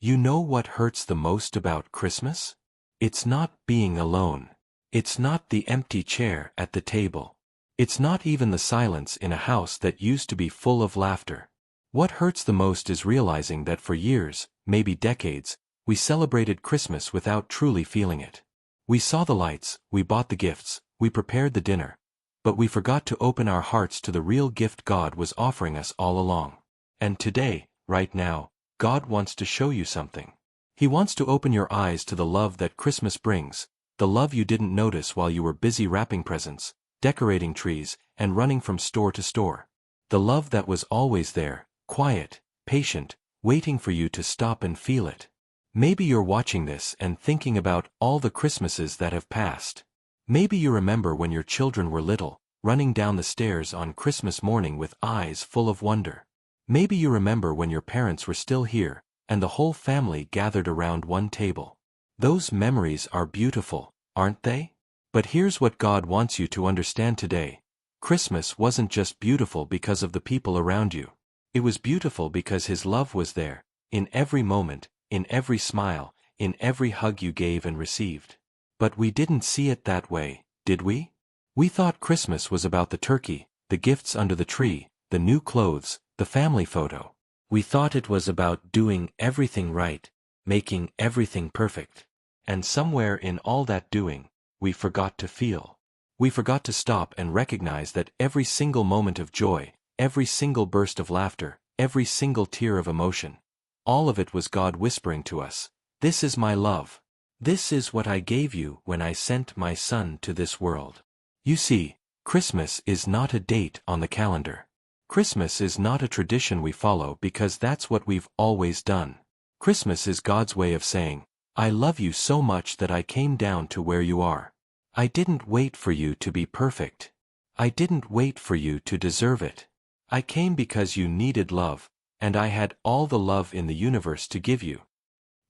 You know what hurts the most about Christmas? It's not being alone. It's not the empty chair at the table. It's not even the silence in a house that used to be full of laughter. What hurts the most is realizing that for years, maybe decades, we celebrated Christmas without truly feeling it. We saw the lights, we bought the gifts, we prepared the dinner, but we forgot to open our hearts to the real gift God was offering us all along. And today, right now, God wants to show you something. He wants to open your eyes to the love that Christmas brings, the love you didn't notice while you were busy wrapping presents, decorating trees, and running from store to store. The love that was always there, quiet, patient, waiting for you to stop and feel it. Maybe you're watching this and thinking about all the Christmases that have passed. Maybe you remember when your children were little, running down the stairs on Christmas morning with eyes full of wonder. Maybe you remember when your parents were still here, and the whole family gathered around one table. Those memories are beautiful, aren't they? But here's what God wants you to understand today. Christmas wasn't just beautiful because of the people around you. It was beautiful because His love was there, in every moment, in every smile, in every hug you gave and received. But we didn't see it that way, did we? We thought Christmas was about the turkey, the gifts under the tree, the new clothes, the family photo. We thought it was about doing everything right, making everything perfect. And somewhere in all that doing, we forgot to feel. We forgot to stop and recognize that every single moment of joy, every single burst of laughter, every single tear of emotion, all of it was God whispering to us, "This is my love. This is what I gave you when I sent my Son to this world." You see, Christmas is not a date on the calendar. Christmas is not a tradition we follow because that's what we've always done. Christmas is God's way of saying, "I love you so much that I came down to where you are. I didn't wait for you to be perfect. I didn't wait for you to deserve it. I came because you needed love, and I had all the love in the universe to give you."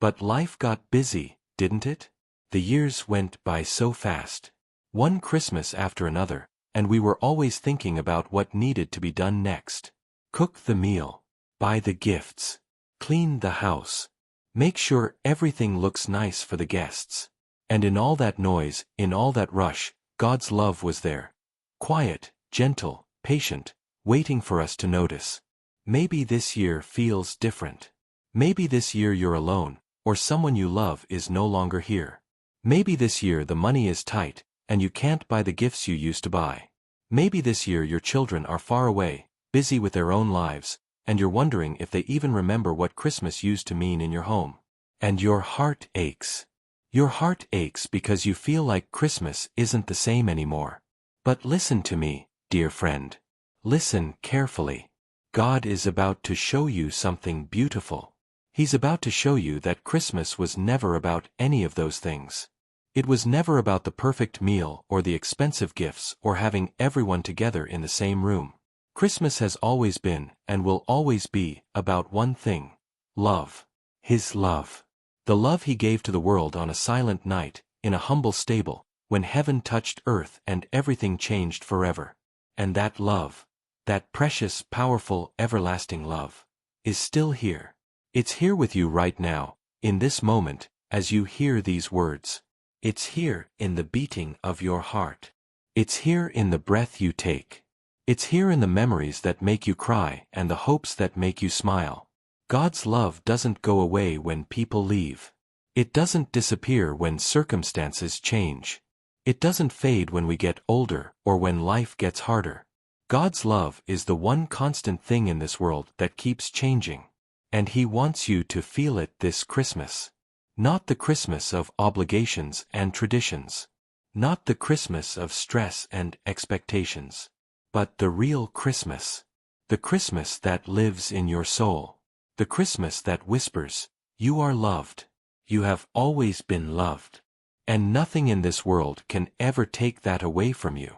But life got busy, didn't it? The years went by so fast. One Christmas after another, and we were always thinking about what needed to be done next. Cook the meal, buy the gifts, clean the house, make sure everything looks nice for the guests. And in all that noise, in all that rush, God's love was there. Quiet, gentle, patient, waiting for us to notice. Maybe this year feels different. Maybe this year you're alone, or someone you love is no longer here. Maybe this year the money is tight, and you can't buy the gifts you used to buy. Maybe this year your children are far away, busy with their own lives, and you're wondering if they even remember what Christmas used to mean in your home. And your heart aches. Your heart aches because you feel like Christmas isn't the same anymore. But listen to me, dear friend. Listen carefully. God is about to show you something beautiful. He's about to show you that Christmas was never about any of those things. It was never about the perfect meal or the expensive gifts or having everyone together in the same room. Christmas has always been, and will always be, about one thing: love. His love. The love He gave to the world on a silent night, in a humble stable, when heaven touched earth and everything changed forever. And that love, that precious, powerful, everlasting love, is still here. It's here with you right now, in this moment, as you hear these words. It's here in the beating of your heart. It's here in the breath you take. It's here in the memories that make you cry and the hopes that make you smile. God's love doesn't go away when people leave. It doesn't disappear when circumstances change. It doesn't fade when we get older or when life gets harder. God's love is the one constant thing in this world that keeps changing. And He wants you to feel it this Christmas. Not the Christmas of obligations and traditions. Not the Christmas of stress and expectations. But the real Christmas. The Christmas that lives in your soul. The Christmas that whispers, "You are loved. You have always been loved. And nothing in this world can ever take that away from you."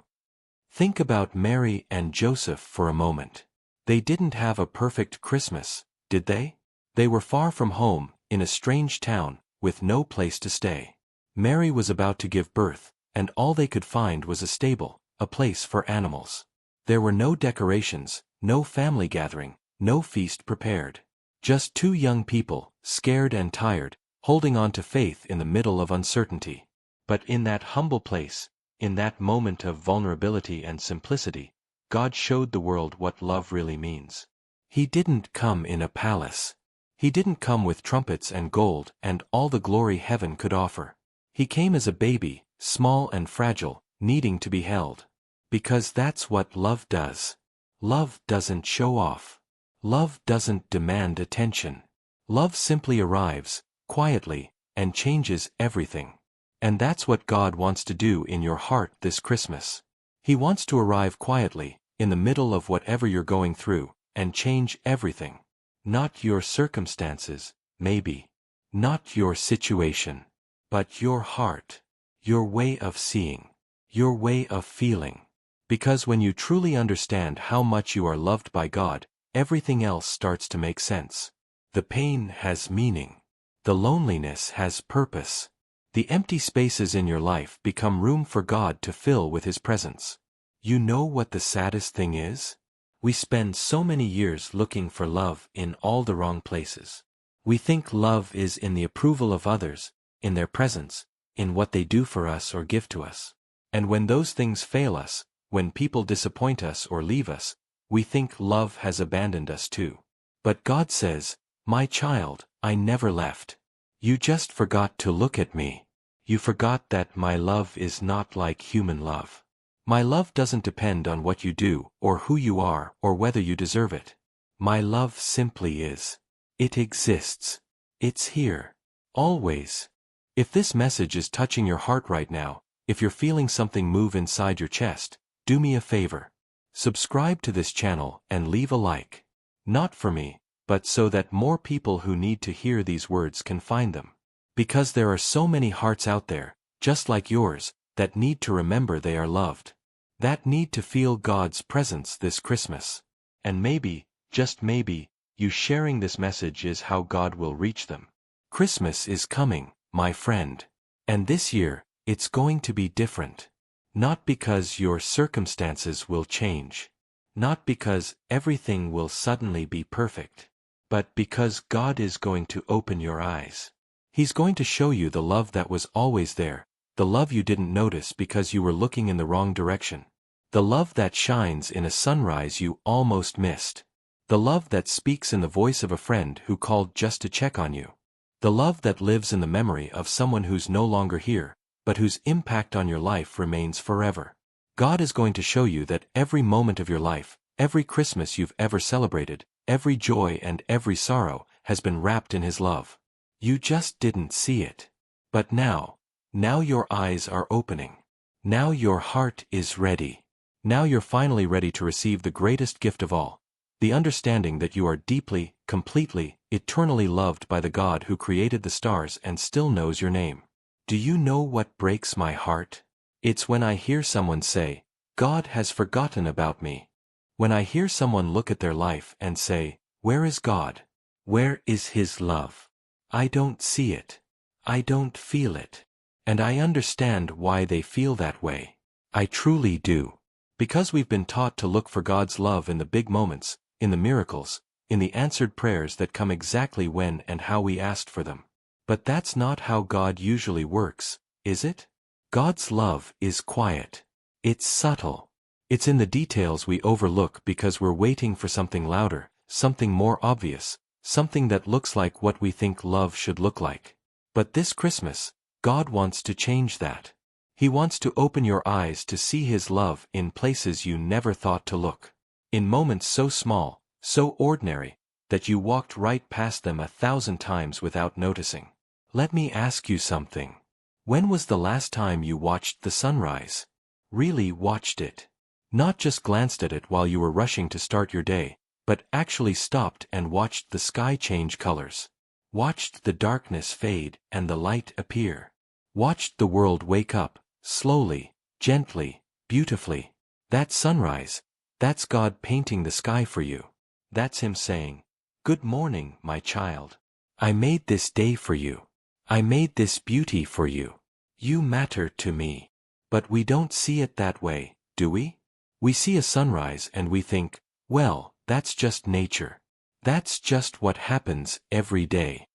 Think about Mary and Joseph for a moment. They didn't have a perfect Christmas, did they? They were far from home, in a strange town, with no place to stay. Mary was about to give birth, and all they could find was a stable, a place for animals. There were no decorations, no family gathering, no feast prepared. Just two young people, scared and tired, holding on to faith in the middle of uncertainty. But in that humble place, in that moment of vulnerability and simplicity, God showed the world what love really means. He didn't come in a palace. He didn't come with trumpets and gold and all the glory heaven could offer. He came as a baby, small and fragile, needing to be held. Because that's what love does. Love doesn't show off. Love doesn't demand attention. Love simply arrives, quietly, and changes everything. And that's what God wants to do in your heart this Christmas. He wants to arrive quietly, in the middle of whatever you're going through, and change everything. Not your circumstances, maybe. Not your situation. But your heart. Your way of seeing. Your way of feeling. Because when you truly understand how much you are loved by God, everything else starts to make sense. The pain has meaning. The loneliness has purpose. The empty spaces in your life become room for God to fill with His presence. You know what the saddest thing is? We spend so many years looking for love in all the wrong places. We think love is in the approval of others, in their presence, in what they do for us or give to us. And when those things fail us, when people disappoint us or leave us, we think love has abandoned us too. But God says, "My child, I never left. You just forgot to look at me. You forgot that my love is not like human love. My love doesn't depend on what you do, or who you are, or whether you deserve it. My love simply is. It exists. It's here. Always." If this message is touching your heart right now, if you're feeling something move inside your chest, do me a favor. Subscribe to this channel and leave a like. Not for me, but so that more people who need to hear these words can find them. Because there are so many hearts out there, just like yours, that need to remember they are loved. That need to feel God's presence this Christmas. And maybe, just maybe, you sharing this message is how God will reach them. Christmas is coming, my friend. And this year, it's going to be different. Not because your circumstances will change. Not because everything will suddenly be perfect. But because God is going to open your eyes. He's going to show you the love that was always there, the love you didn't notice because you were looking in the wrong direction. The love that shines in a sunrise you almost missed. The love that speaks in the voice of a friend who called just to check on you. The love that lives in the memory of someone who's no longer here, but whose impact on your life remains forever. God is going to show you that every moment of your life, every Christmas you've ever celebrated, every joy and every sorrow, has been wrapped in His love. You just didn't see it. But now your eyes are opening. Now your heart is ready. Now you're finally ready to receive the greatest gift of all. The understanding that you are deeply, completely, eternally loved by the God who created the stars and still knows your name. Do you know what breaks my heart? It's when I hear someone say, "God has forgotten about me." When I hear someone look at their life and say, "Where is God? Where is His love?" I don't see it. I don't feel it. And I understand why they feel that way. I truly do. Because we've been taught to look for God's love in the big moments, in the miracles, in the answered prayers that come exactly when and how we asked for them. But that's not how God usually works, is it? God's love is quiet. It's subtle. It's in the details we overlook because we're waiting for something louder, something more obvious, something that looks like what we think love should look like. But this Christmas, God wants to change that. He wants to open your eyes to see His love in places you never thought to look. In moments so small, so ordinary, that you walked right past them 1,000 times without noticing. Let me ask you something. When was the last time you watched the sunrise? Really watched it. Not just glanced at it while you were rushing to start your day, but actually stopped and watched the sky change colors. Watched the darkness fade and the light appear. Watched the world wake up, slowly, gently, beautifully. That sunrise, that's God painting the sky for you. That's Him saying, "Good morning, my child. I made this day for you. I made this beauty for you. You matter to me." But we don't see it that way, do we? We see a sunrise and we think, well, that's just nature. That's just what happens every day.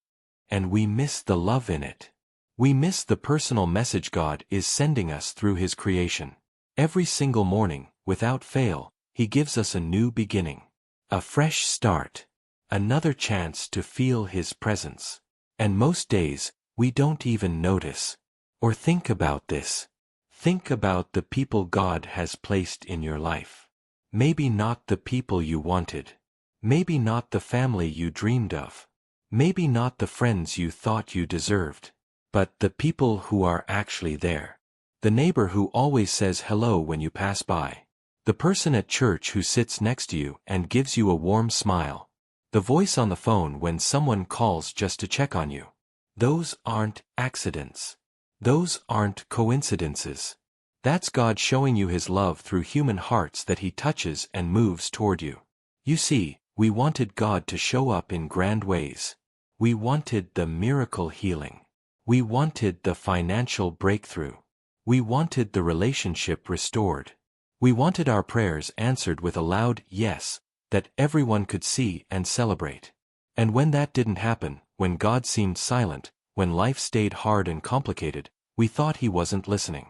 and we miss the love in it. We miss the personal message God is sending us through His creation. Every single morning, without fail, He gives us a new beginning. A fresh start. Another chance to feel His presence. And most days, we don't even notice. Or think about this. Think about the people God has placed in your life. Maybe not the people you wanted. Maybe not the family you dreamed of. Maybe not the friends you thought you deserved. But the people who are actually there. The neighbor who always says hello when you pass by. The person at church who sits next to you and gives you a warm smile. The voice on the phone when someone calls just to check on you. Those aren't accidents. Those aren't coincidences. That's God showing you His love through human hearts that He touches and moves toward you. You see, we wanted God to show up in grand ways. We wanted the miracle healing. We wanted the financial breakthrough. We wanted the relationship restored. We wanted our prayers answered with a loud yes, that everyone could see and celebrate. And when that didn't happen, when God seemed silent, when life stayed hard and complicated, we thought He wasn't listening.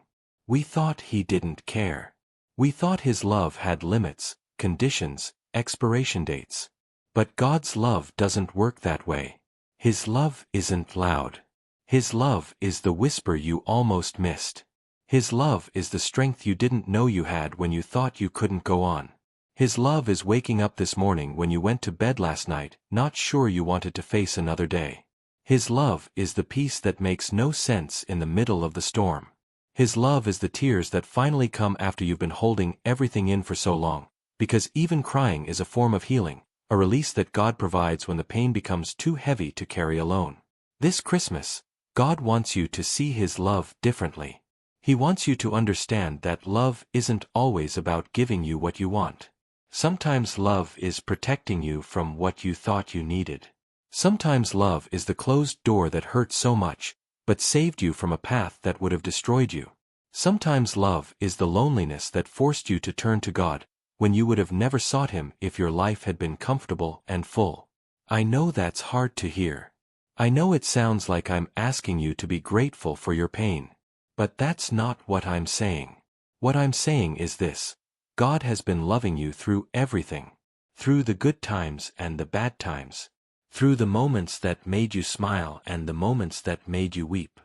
We thought He didn't care. We thought His love had limits, conditions, expiration dates. But God's love doesn't work that way. His love isn't loud. His love is the whisper you almost missed. His love is the strength you didn't know you had when you thought you couldn't go on. His love is waking up this morning when you went to bed last night, not sure you wanted to face another day. His love is the peace that makes no sense in the middle of the storm. His love is the tears that finally come after you've been holding everything in for so long, because even crying is a form of healing, a release that God provides when the pain becomes too heavy to carry alone. This Christmas, God wants you to see His love differently. He wants you to understand that love isn't always about giving you what you want. Sometimes love is protecting you from what you thought you needed. Sometimes love is the closed door that hurt so much, but saved you from a path that would have destroyed you. Sometimes love is the loneliness that forced you to turn to God, when you would have never sought Him if your life had been comfortable and full. I know that's hard to hear. I know it sounds like I'm asking you to be grateful for your pain. But that's not what I'm saying. What I'm saying is this: God has been loving you through everything. Through the good times and the bad times. Through the moments that made you smile and the moments that made you weep.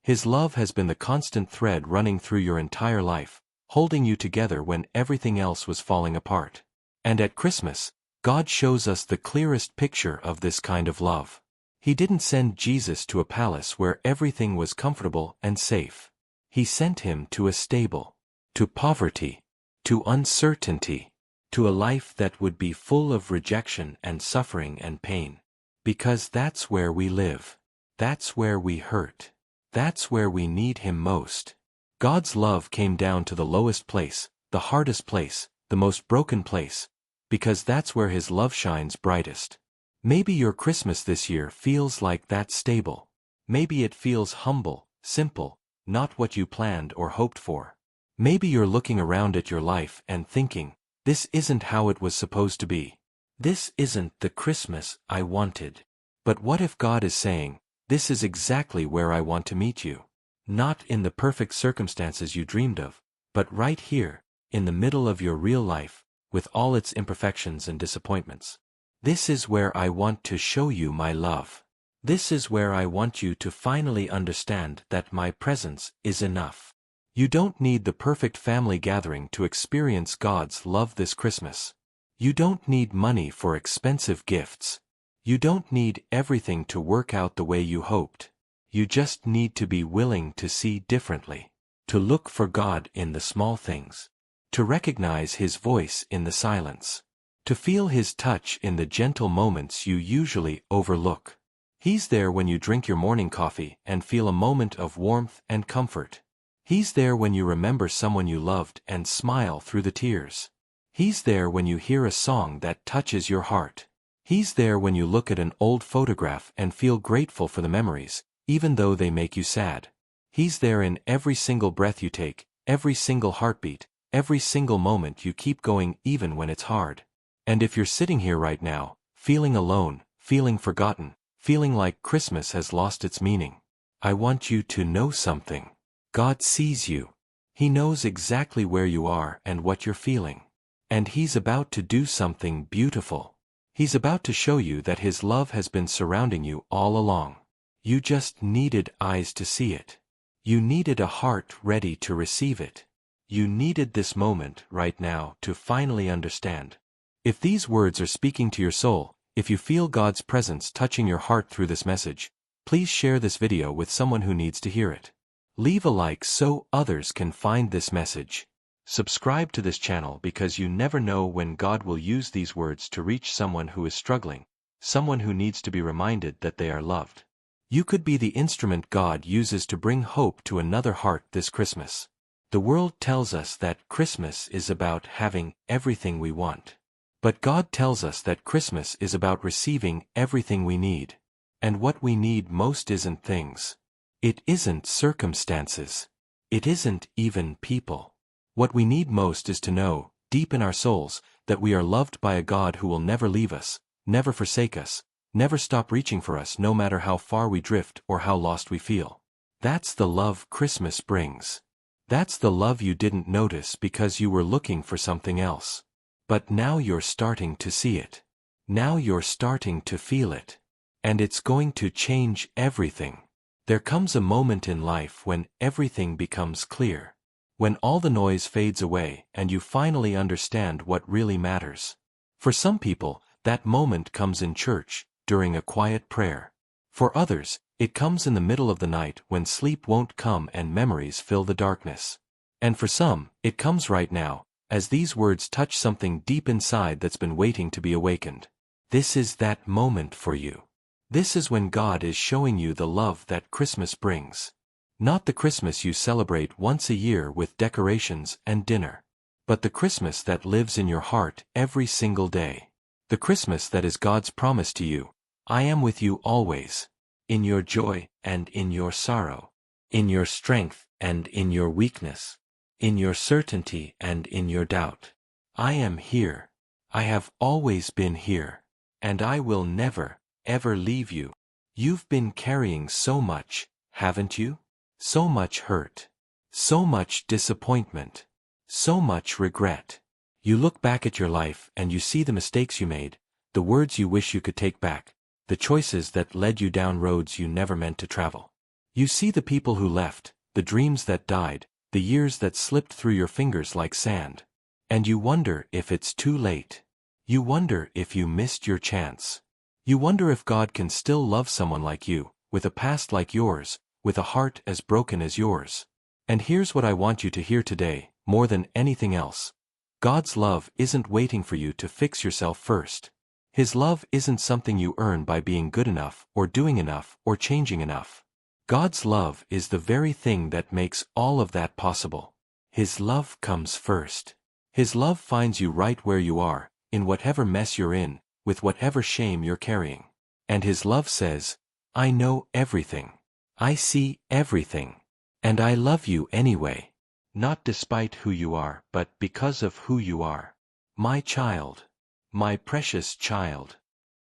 His love has been the constant thread running through your entire life, holding you together when everything else was falling apart. And at Christmas, God shows us the clearest picture of this kind of love. He didn't send Jesus to a palace where everything was comfortable and safe. He sent Him to a stable, to poverty, to uncertainty, to a life that would be full of rejection and suffering and pain. Because that's where we live. That's where we hurt. That's where we need Him most. God's love came down to the lowest place, the hardest place, the most broken place, because that's where His love shines brightest. Maybe your Christmas this year feels like that stable. Maybe it feels humble, simple, not what you planned or hoped for. Maybe you're looking around at your life and thinking, this isn't how it was supposed to be. This isn't the Christmas I wanted. But what if God is saying, this is exactly where I want to meet you? Not in the perfect circumstances you dreamed of, but right here, in the middle of your real life, with all its imperfections and disappointments. This is where I want to show you my love. This is where I want you to finally understand that my presence is enough. You don't need the perfect family gathering to experience God's love this Christmas. You don't need money for expensive gifts. You don't need everything to work out the way you hoped. You just need to be willing to see differently, to look for God in the small things, to recognize His voice in the silence, to feel His touch in the gentle moments you usually overlook. He's there when you drink your morning coffee and feel a moment of warmth and comfort. He's there when you remember someone you loved and smile through the tears. He's there when you hear a song that touches your heart. He's there when you look at an old photograph and feel grateful for the memories, even though they make you sad. He's there in every single breath you take, every single heartbeat, every single moment you keep going even when it's hard. And if you're sitting here right now, feeling alone, feeling forgotten, feeling like Christmas has lost its meaning. I want you to know something. God sees you. He knows exactly where you are and what you're feeling. And He's about to do something beautiful. He's about to show you that His love has been surrounding you all along. You just needed eyes to see it. You needed a heart ready to receive it. You needed this moment right now to finally understand. If these words are speaking to your soul, if you feel God's presence touching your heart through this message, please share this video with someone who needs to hear it. Leave a like so others can find this message. Subscribe to this channel because you never know when God will use these words to reach someone who is struggling, someone who needs to be reminded that they are loved. You could be the instrument God uses to bring hope to another heart this Christmas. The world tells us that Christmas is about having everything we want. But God tells us that Christmas is about receiving everything we need. And what we need most isn't things. It isn't circumstances. It isn't even people. What we need most is to know, deep in our souls, that we are loved by a God who will never leave us, never forsake us, never stop reaching for us no matter how far we drift or how lost we feel. That's the love Christmas brings. That's the love you didn't notice because you were looking for something else. But now you're starting to see it. Now you're starting to feel it. And it's going to change everything. There comes a moment in life when everything becomes clear. When all the noise fades away and you finally understand what really matters. For some people, that moment comes in church, during a quiet prayer. For others, it comes in the middle of the night when sleep won't come and memories fill the darkness. And for some, it comes right now, as these words touch something deep inside that's been waiting to be awakened. This is that moment for you. This is when God is showing you the love that Christmas brings. Not the Christmas you celebrate once a year with decorations and dinner. But the Christmas that lives in your heart every single day. The Christmas that is God's promise to you. I am with you always. In your joy and in your sorrow. In your strength and in your weakness. In your certainty and in your doubt. I am here. I have always been here. And I will never, ever leave you. You've been carrying so much, haven't you? So much hurt. So much disappointment. So much regret. You look back at your life and you see the mistakes you made, the words you wish you could take back, the choices that led you down roads you never meant to travel. You see the people who left, the dreams that died, the years that slipped through your fingers like sand. And you wonder if it's too late. You wonder if you missed your chance. You wonder if God can still love someone like you, with a past like yours, with a heart as broken as yours. And here's what I want you to hear today, more than anything else. God's love isn't waiting for you to fix yourself first. His love isn't something you earn by being good enough, or doing enough, or changing enough. God's love is the very thing that makes all of that possible. His love comes first. His love finds you right where you are, in whatever mess you're in, with whatever shame you're carrying. And His love says, I know everything. I see everything. And I love you anyway. Not despite who you are, but because of who you are. My child. My precious child.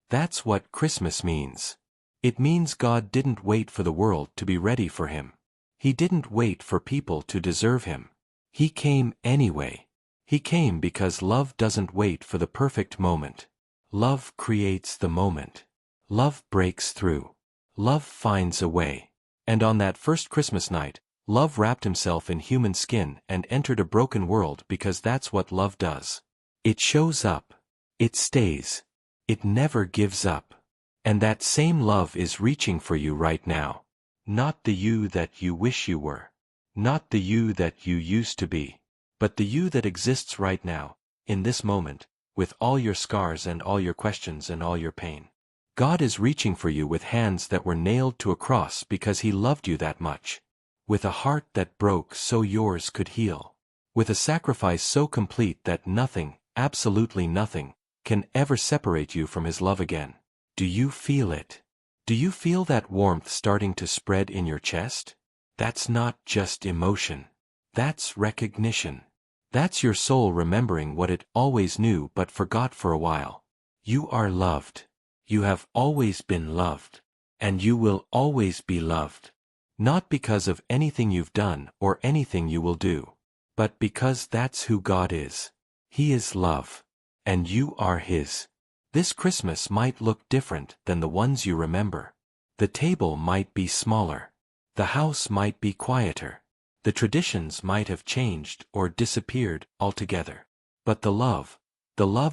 That's what Christmas means. It means God didn't wait for the world to be ready for Him. He didn't wait for people to deserve Him. He came anyway. He came because love doesn't wait for the perfect moment. Love creates the moment. Love breaks through. Love finds a way. And on that first Christmas night, love wrapped Himself in human skin and entered a broken world because that's what love does. It shows up. It stays. It never gives up. And that same love is reaching for you right now. Not the you that you wish you were. Not the you that you used to be. But the you that exists right now, in this moment, with all your scars and all your questions and all your pain. God is reaching for you with hands that were nailed to a cross because He loved you that much. With a heart that broke so yours could heal. With a sacrifice so complete that nothing, absolutely nothing, can ever separate you from His love again. Do you feel it? Do you feel that warmth starting to spread in your chest? That's not just emotion. That's recognition. That's your soul remembering what it always knew but forgot for a while. You are loved. You have always been loved. And you will always be loved. Not because of anything you've done or anything you will do, but because that's who God is. He is love. And you are His. This Christmas might look different than the ones you remember. The table might be smaller. The house might be quieter. The traditions might have changed or disappeared altogether. But the love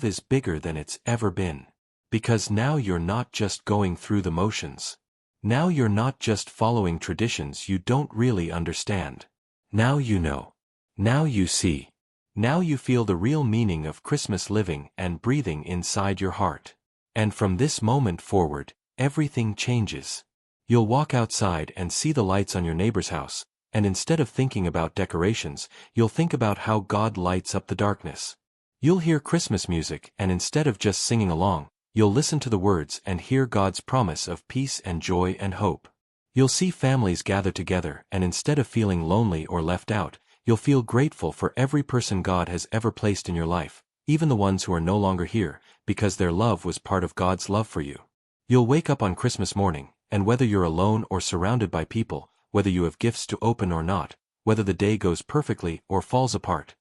is bigger than it's ever been. Because now you're not just going through the motions. Now you're not just following traditions you don't really understand. Now you know. Now you see. Now you feel the real meaning of Christmas living and breathing inside your heart. And from this moment forward, everything changes. You'll walk outside and see the lights on your neighbor's house, and instead of thinking about decorations, you'll think about how God lights up the darkness. You'll hear Christmas music, and instead of just singing along, you'll listen to the words and hear God's promise of peace and joy and hope. You'll see families gather together, and instead of feeling lonely or left out, you'll feel grateful for every person God has ever placed in your life, even the ones who are no longer here, because their love was part of God's love for you. You'll wake up on Christmas morning, and whether you're alone or surrounded by people, whether you have gifts to open or not, whether the day goes perfectly or falls apart,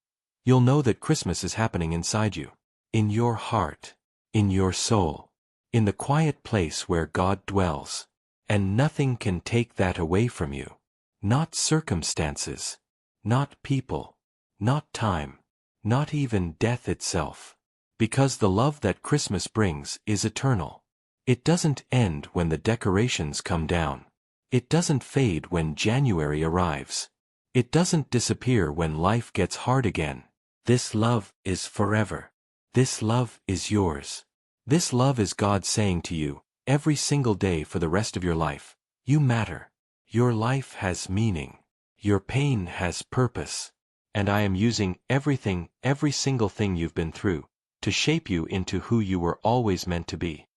you'll know that Christmas is happening inside you. In your heart. In your soul. In the quiet place where God dwells. And nothing can take that away from you. Not circumstances. Not people. Not time. Not even death itself. Because the love that Christmas brings is eternal. It doesn't end when the decorations come down. It doesn't fade when January arrives. It doesn't disappear when life gets hard again. This love is forever. This love is yours. This love is God saying to you, every single day for the rest of your life, you matter. Your life has meaning. Your pain has purpose. And I am using everything, every single thing you've been through, to shape you into who you were always meant to be.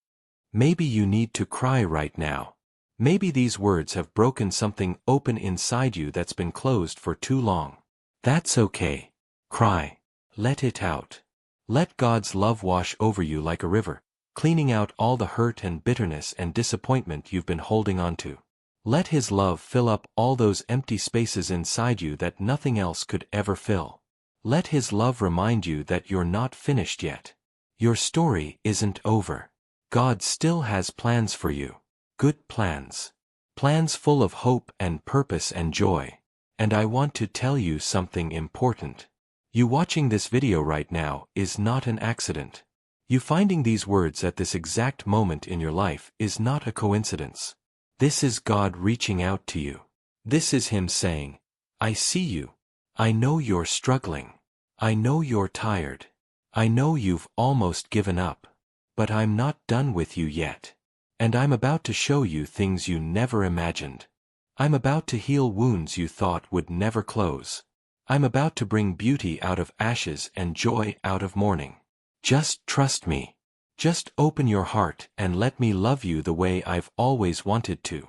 Maybe you need to cry right now. Maybe these words have broken something open inside you that's been closed for too long. That's okay. Cry. Let it out. Let God's love wash over you like a river, cleaning out all the hurt and bitterness and disappointment you've been holding on to. Let His love fill up all those empty spaces inside you that nothing else could ever fill. Let His love remind you that you're not finished yet. Your story isn't over. God still has plans for you. Good plans. Plans full of hope and purpose and joy. And I want to tell you something important. You watching this video right now is not an accident. You finding these words at this exact moment in your life is not a coincidence. This is God reaching out to you. This is Him saying, I see you. I know you're struggling. I know you're tired. I know you've almost given up. But I'm not done with you yet. And I'm about to show you things you never imagined. I'm about to heal wounds you thought would never close. I'm about to bring beauty out of ashes and joy out of mourning. Just trust me. Just open your heart and let me love you the way I've always wanted to.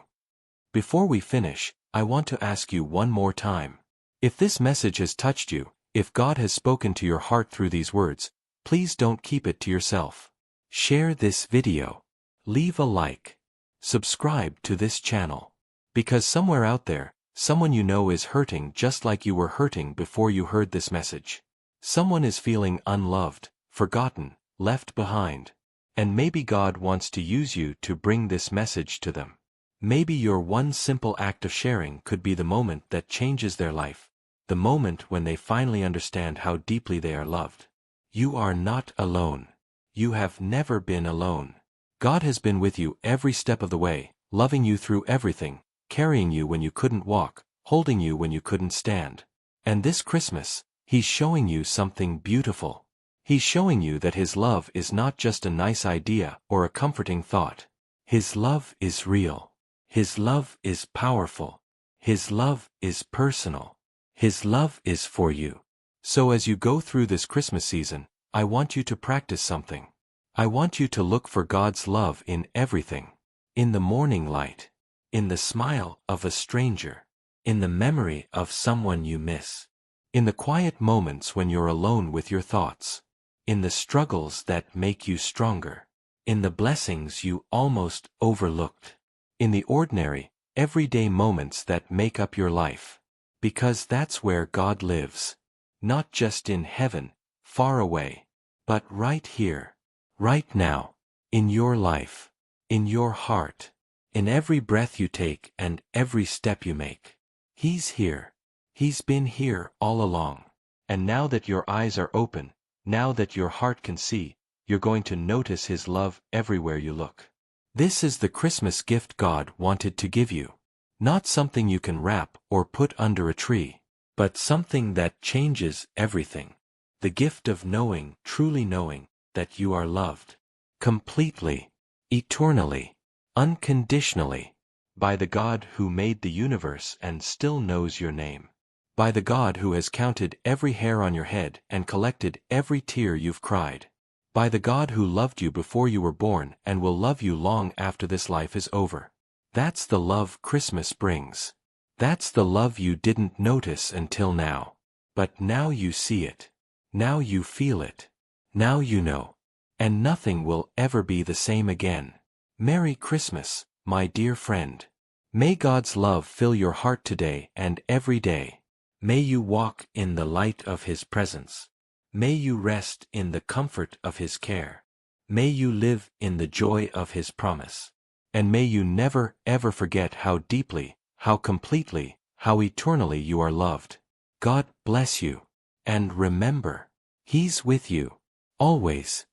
Before we finish, I want to ask you one more time. If this message has touched you, if God has spoken to your heart through these words, please don't keep it to yourself. Share this video. Leave a like. Subscribe to this channel. Because somewhere out there, someone you know is hurting just like you were hurting before you heard this message. Someone is feeling unloved, forgotten, left behind. And maybe God wants to use you to bring this message to them. Maybe your one simple act of sharing could be the moment that changes their life. The moment when they finally understand how deeply they are loved. You are not alone. You have never been alone. God has been with you every step of the way, loving you through everything, carrying you when you couldn't walk, holding you when you couldn't stand. And this Christmas, He's showing you something beautiful. He's showing you that His love is not just a nice idea or a comforting thought. His love is real. His love is powerful. His love is personal. His love is for you. So as you go through this Christmas season, I want you to practice something. I want you to look for God's love in everything. In the morning light. In the smile of a stranger. In the memory of someone you miss. In the quiet moments when you're alone with your thoughts. In the struggles that make you stronger. In the blessings you almost overlooked. In the ordinary, everyday moments that make up your life. Because that's where God lives. Not just in heaven, far away, but right here, right now, in your life, in your heart, in every breath you take and every step you make. He's here. He's been here all along. And now that your eyes are open, now that your heart can see, you're going to notice His love everywhere you look. This is the Christmas gift God wanted to give you. Not something you can wrap or put under a tree, but something that changes everything. The gift of knowing, truly knowing, that you are loved. Completely, eternally, unconditionally. By the God who made the universe and still knows your name. By the God who has counted every hair on your head and collected every tear you've cried. By the God who loved you before you were born and will love you long after this life is over. That's the love Christmas brings. That's the love you didn't notice until now. But now you see it. Now you feel it. Now you know. And nothing will ever be the same again. Merry Christmas, my dear friend. May God's love fill your heart today and every day. May you walk in the light of His presence. May you rest in the comfort of His care. May you live in the joy of His promise. And may you never ever forget how deeply, how completely, how eternally you are loved. God bless you. And remember, He's with you. Always.